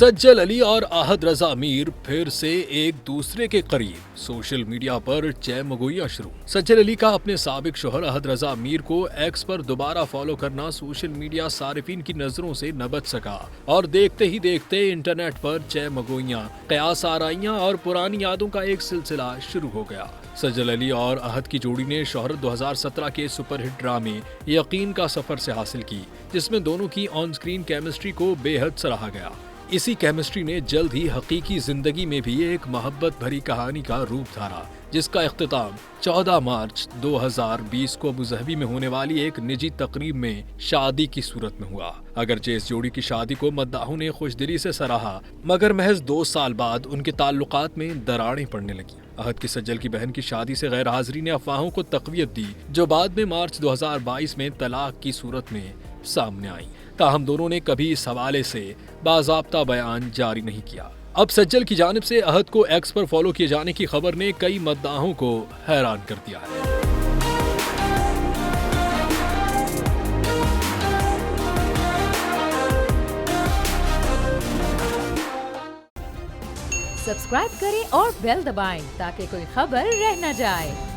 सज्जल अली और आहद रजा मीर फिर से एक दूसरे के करीब। सोशल मीडिया पर चहमगोइयां शुरू। सज्जल अली का अपने साबिक शोहर आहद रजा मीर को एक्स पर दोबारा फॉलो करना सोशल मीडिया सारिफिन की नजरों से न बच सका और देखते ही देखते इंटरनेट पर चहमगोइयां, कयास आराइयां और पुरानी यादों का एक सिलसिला शुरू हो गया। सज्जल अली और आहद की जोड़ी ने शोहरत 2017 के सुपरहिट ड्रामे यकीन का सफर से हासिल की, जिसमें दोनों की ऑन स्क्रीन केमिस्ट्री को बेहद सराहा गया। इसी केमिस्ट्री ने जल्द ही हकीकी जिंदगी में भी एक मोहब्बत भरी कहानी का रूप धारा, जिसका इख्तिताम 14 मार्च 2020 को अबुजहबी में होने वाली एक निजी तकरीब में शादी की सूरत में हुआ। अगरचे इस जोड़ी की शादी को मद्दाहों ने खुशदिली से सराहा, मगर महज 2 साल बाद उनके ताल्लुकात में दरारें पड़ने लगी। आहद की सज्जल की बहन की शादी से गैर हाजिरी ने अफवाहों को तकवीत दी, जो बाद में मार्च 2022 में तलाक की सूरत में सामने आई। ताहम दोनों ने कभी इस हवाले से बाज़ाब्ता बयान जारी नहीं किया। अब सज्जल की जानिब से आहद को एक्स पर फॉलो किए जाने की खबर ने कई मद्दाहों को हैरान कर दिया है। सब्सक्राइब करें और बेल दबाएं ताकि कोई खबर रह न जाए।